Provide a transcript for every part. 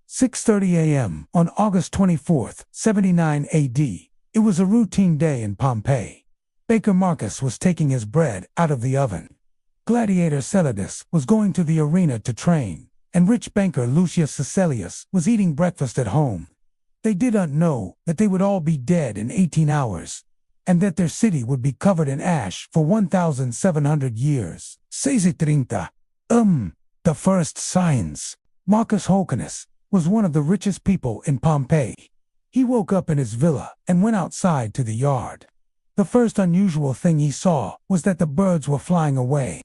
6:30 a.m. on August 24, 79 AD. It was a routine day in Pompeii. Baker Marcus was taking his bread out of the oven. Gladiator Celidus was going to the arena to train, and rich banker Lucius Caecilius was eating breakfast at home. They did not know that they would all be dead in 18 hours, and that their city would be covered in ash for 1,700 years. 630. The first signs. Marcus Hocanus was one of the richest people in Pompeii. He woke up in his villa and went outside to the yard. The first unusual thing he saw was that the birds were flying away.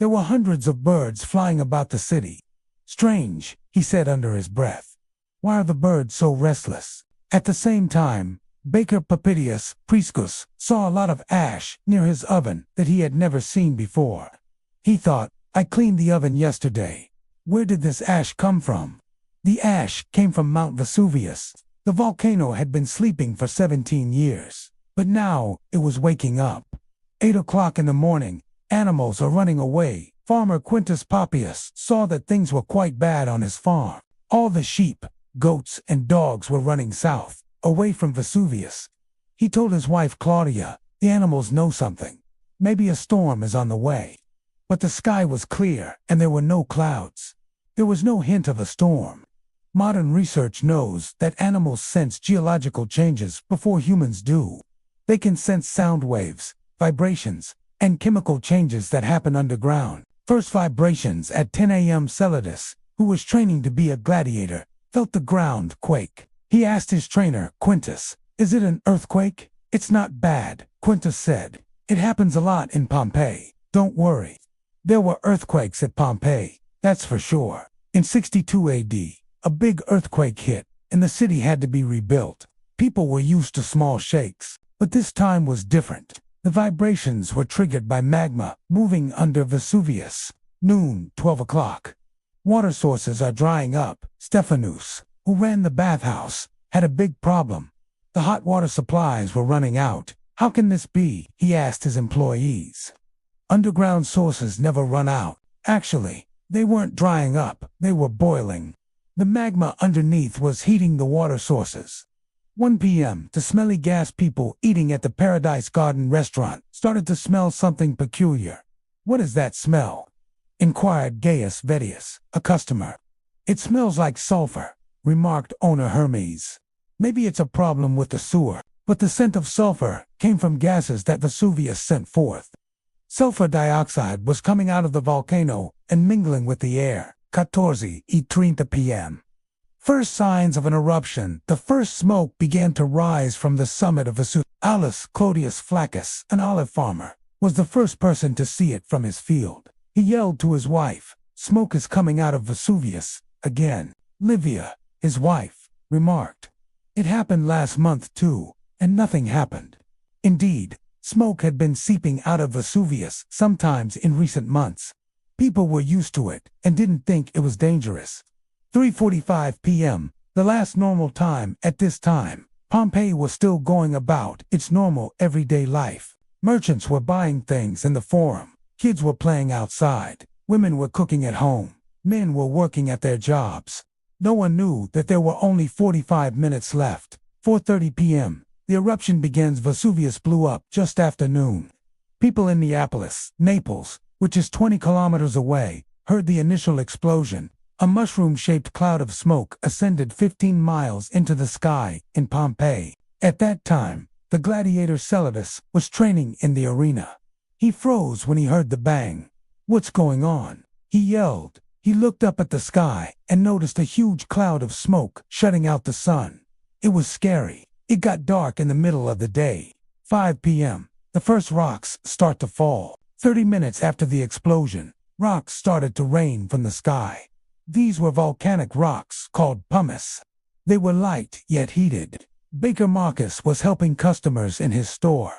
There were hundreds of birds flying about the city. "Strange," he said under his breath. "Why are the birds so restless?" At the same time, Baker Papidius Priscus saw a lot of ash near his oven that he had never seen before. He thought, "I cleaned the oven yesterday. Where did this ash come from?" The ash came from Mount Vesuvius. The volcano had been sleeping for 17 years, but now it was waking up. 8 o'clock in the morning, animals are running away. Farmer Quintus Papius saw that things were quite bad on his farm. All the sheep, goats, and dogs were running south, away from Vesuvius. He told his wife Claudia, "The animals know something. Maybe a storm is on the way." But the sky was clear, and there were no clouds. There was no hint of a storm. Modern research knows that animals sense geological changes before humans do. They can sense sound waves, vibrations, and chemical changes that happen underground. First vibrations at 10 a.m. Celidus, who was training to be a gladiator, felt the ground quake. He asked his trainer, Quintus, "Is it an earthquake?" "It's not bad," Quintus said. "It happens a lot in Pompeii. Don't worry." There were earthquakes at Pompeii, that's for sure. In 62 AD, a big earthquake hit, and the city had to be rebuilt. People were used to small shakes, but this time was different. The vibrations were triggered by magma moving under Vesuvius. Noon, 12 o'clock. Water sources are drying up. Stephanus, who ran the bathhouse, had a big problem. The hot water supplies were running out. "How can this be?" he asked his employees. Underground sources never run out. Actually, they weren't drying up, they were boiling. The magma underneath was heating the water sources. 1 p.m. The smelly gas people eating at the Paradise Garden restaurant started to smell something peculiar. "What is that smell?" inquired Gaius Vettius, a customer. "It smells like sulfur," remarked owner Hermes. "Maybe it's a problem with the sewer." But the scent of sulfur came from gases that Vesuvius sent forth. Sulfur dioxide was coming out of the volcano and mingling with the air. 14:30 p.m. First signs of an eruption. The first smoke began to rise from the summit of Vesuvius. Aulus Clodius Flaccus, an olive farmer, was the first person to see it from his field. He yelled to his wife, "Smoke is coming out of Vesuvius again." Livia, his wife, remarked, "It happened last month too, and nothing happened." Indeed, smoke had been seeping out of Vesuvius sometimes in recent months. People were used to it and didn't think it was dangerous. 3:45 p.m., the last normal time. At this time, Pompeii was still going about its normal everyday life. Merchants were buying things in the forum. Kids were playing outside. Women were cooking at home. Men were working at their jobs. No one knew that there were only 45 minutes left. 4:30 p.m., the eruption begins. Vesuvius blew up just after noon. People in Neapolis, Naples, which is 20 kilometers away, heard the initial explosion. A mushroom-shaped cloud of smoke ascended 15 miles into the sky in Pompeii. At that time, the gladiator Celidus was training in the arena. He froze when he heard the bang. "What's going on?" he yelled. He looked up at the sky and noticed a huge cloud of smoke shutting out the sun. It was scary. It got dark in the middle of the day. 5 p.m., the first rocks start to fall. 30 minutes after the explosion, rocks started to rain from the sky. These were volcanic rocks called pumice. They were light yet heated. Baker Marcus was helping customers in his store.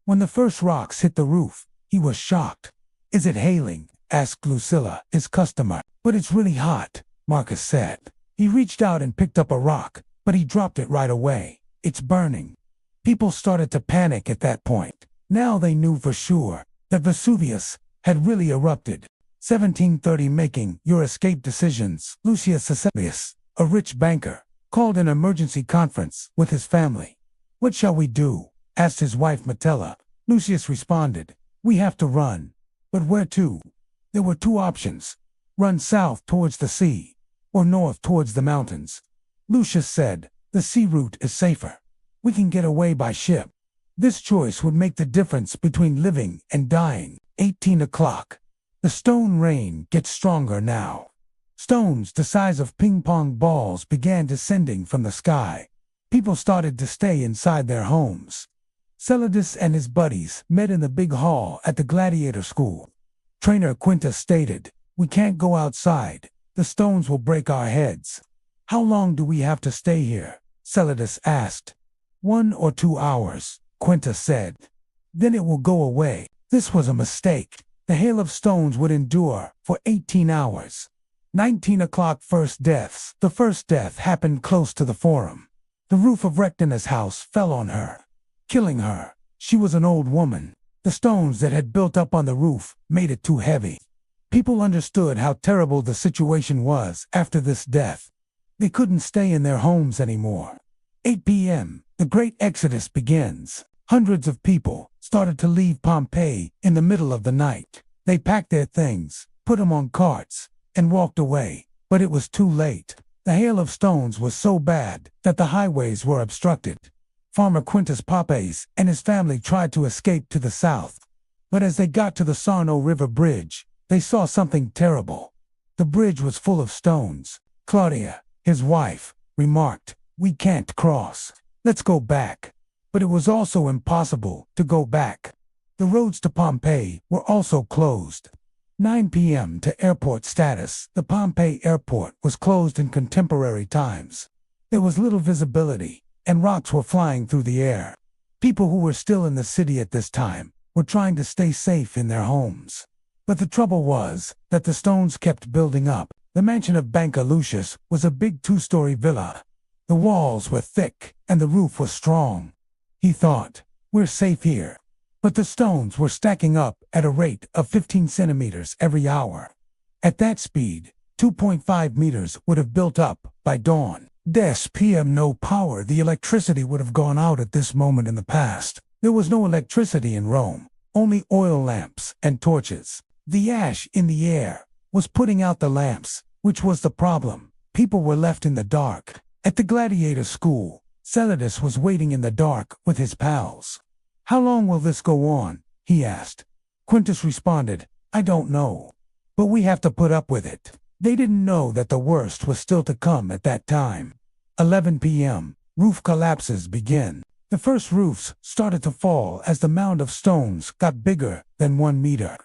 When the first rocks hit the roof, he was shocked. "Is it hailing?" asked Lucilla, his customer. "But it's really hot," Marcus said. He reached out and picked up a rock, but he dropped it right away. "It's burning." People started to panic at that point. Now they knew for sure that Vesuvius had really erupted. 1730 Making your escape decisions. Lucius Caecilius, a rich banker, called an emergency conference with his family. "What shall we do?" asked his wife Metella. Lucius responded, "We have to run." But where to? There were two options: run south towards the sea, or north towards the mountains. Lucius said, "The sea route is safer. We can get away by ship." This choice would make the difference between living and dying. 18 o'clock. The stone rain gets stronger now. Stones the size of ping-pong balls began descending from the sky. People started to stay inside their homes. Celadus and his buddies met in the big hall at the gladiator school. Trainer Quintus stated, "We can't go outside. The stones will break our heads." "How long do we have to stay here?" Celadus asked. 1 or 2 hours, Quintus said. "Then it will go away." This was a mistake. The hail of stones would endure for 18 hours. 19 o'clock. First deaths. The first death happened close to the forum. The roof of Rectina's house fell on her, killing her. She was an old woman. The stones that had built up on the roof made it too heavy. People understood how terrible the situation was after this death. They couldn't stay in their homes anymore. 8 p.m. The great exodus begins. Hundreds of people started to leave Pompeii in the middle of the night. They packed their things, put them on carts, and walked away. But it was too late. The hail of stones was so bad that the highways were obstructed. Farmer Quintus Poppaeus and his family tried to escape to the south. But as they got to the Sarno River bridge, they saw something terrible. The bridge was full of stones. Claudia, his wife, remarked, "We can't cross. Let's go back." But it was also impossible to go back. The roads to Pompeii were also closed. 9 p.m. to airport status. The Pompeii airport was closed in contemporary times. There was little visibility, and rocks were flying through the air. People who were still in the city at this time were trying to stay safe in their homes. But the trouble was that the stones kept building up. The mansion of Banca Lucius was a big 2-story villa. The walls were thick, and the roof was strong. He thought, "We're safe here." But the stones were stacking up at a rate of 15 centimeters every hour. At that speed, 2.5 meters would have built up by dawn. Des p.m. No power. The electricity would have gone out at this moment in the past. There was no electricity in Rome, only oil lamps and torches. The ash in the air was putting out the lamps, which was the problem. People were left in the dark. At the gladiator school, Celadus was waiting in the dark with his pals. "How long will this go on?" he asked. Quintus responded, "I don't know. But we have to put up with it." They didn't know that the worst was still to come at that time. 11 p.m. Roof collapses begin. The first roofs started to fall as the mound of stones got bigger than 1 meter.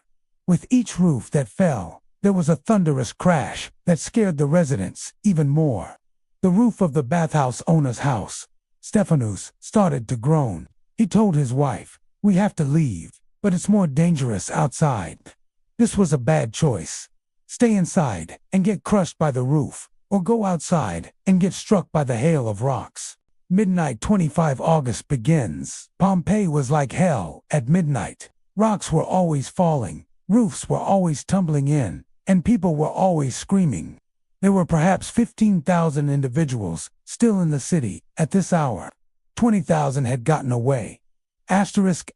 With each roof that fell, there was a thunderous crash that scared the residents even more. The roof of the bathhouse owner's house, Stephanus, started to groan. He told his wife, "We have to leave, but it's more dangerous outside." This was a bad choice. Stay inside and get crushed by the roof, or go outside and get struck by the hail of rocks. Midnight. 25 August begins. Pompeii was like hell at midnight. Rocks were always falling, roofs were always tumbling in, and people were always screaming. There were perhaps 15,000 individuals still in the city at this hour. 20,000 had gotten away. Asterisk,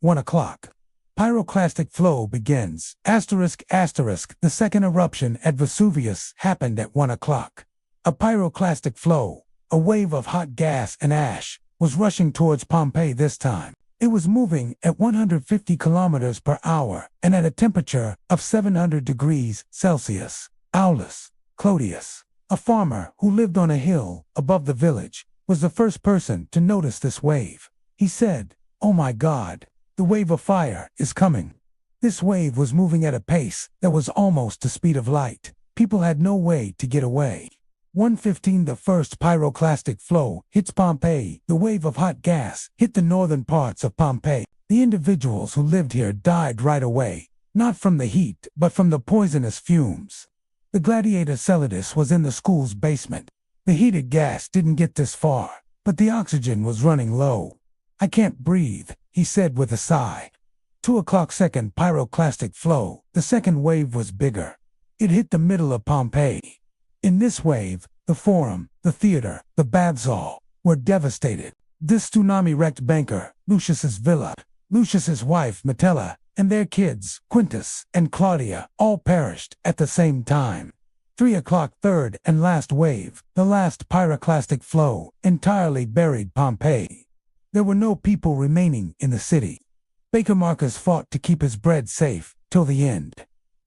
1 o'clock. Pyroclastic flow begins. Asterisk, the second eruption at Vesuvius happened at 1 o'clock. A pyroclastic flow, a wave of hot gas and ash, was rushing towards Pompeii this time. It was moving at 150 kilometers per hour and at a temperature of 700 degrees Celsius. Aulus Clodius, a farmer who lived on a hill above the village, was the first person to notice this wave. He said, "Oh my God, the wave of fire is coming." This wave was moving at a pace that was almost the speed of light. People had no way to get away. 1:15 The first pyroclastic flow hits Pompeii. The wave of hot gas hit the northern parts of Pompeii. The individuals who lived here died right away, not from the heat but from the poisonous fumes. The gladiator Celadus was in the school's basement. The heated gas didn't get this far, but the oxygen was running low. "I can't breathe," he said with a sigh. 2 o'clock. Second pyroclastic flow. The second wave was bigger. It hit the middle of Pompeii. In this wave, The Forum, the theater, the baths all were devastated. This tsunami wrecked banker Lucius's villa. Lucius's wife Metella and their kids Quintus and Claudia all perished at the same time. 3 o'clock, third and last wave, the last pyroclastic flow, entirely buried Pompeii. There were no people remaining in the city. Baker Marcus fought to keep his bread safe till the end.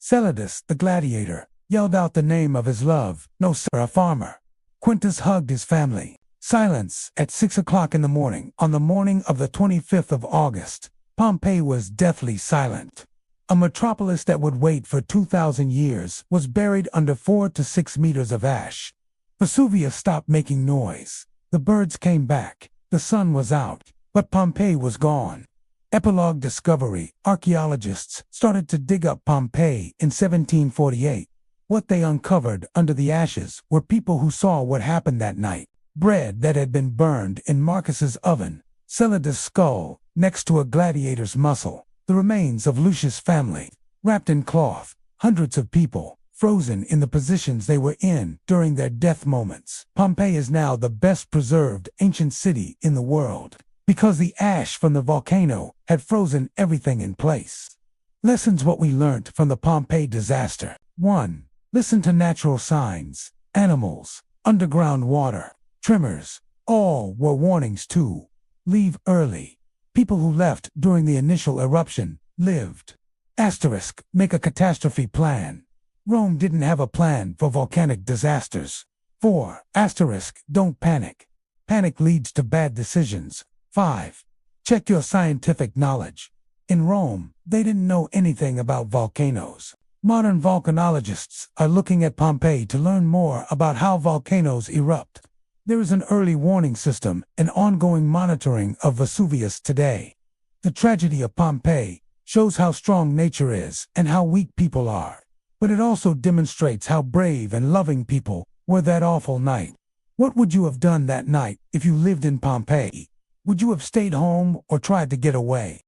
Celadus, the gladiator, yelled out the name of his love, no sir, a farmer. Quintus hugged his family. Silence. At 6 o'clock in the morning, on the morning of the 25th of August, Pompeii was deathly silent. A metropolis that would wait for 2,000 years was buried under 4 to 6 meters of ash. Vesuvius stopped making noise. The birds came back. The sun was out, but Pompeii was gone. Epilogue discovery. Archaeologists started to dig up Pompeii in 1748. What they uncovered under the ashes were people who saw what happened that night. Bread that had been burned in Marcus's oven, Celadus' skull next to a gladiator's muscle, the remains of Lucius' family, wrapped in cloth, hundreds of people, frozen in the positions they were in during their death moments. Pompeii is now the best preserved ancient city in the world, because the ash from the volcano had frozen everything in place. Lessons what we learned from the Pompeii disaster. 1. Listen to natural signs, animals, underground water, tremors, all were warnings too. Leave early. People who left during the initial eruption lived. Asterisk, make a catastrophe plan. Rome didn't have a plan for volcanic disasters. 4. Asterisk, don't panic. Panic leads to bad decisions. 5. Check your scientific knowledge. In Rome, they didn't know anything about volcanoes. Modern volcanologists are looking at Pompeii to learn more about how volcanoes erupt. There is an early warning system and ongoing monitoring of Vesuvius today. The tragedy of Pompeii shows how strong nature is and how weak people are. But it also demonstrates how brave and loving people were that awful night. What would you have done that night if you lived in Pompeii? Would you have stayed home or tried to get away?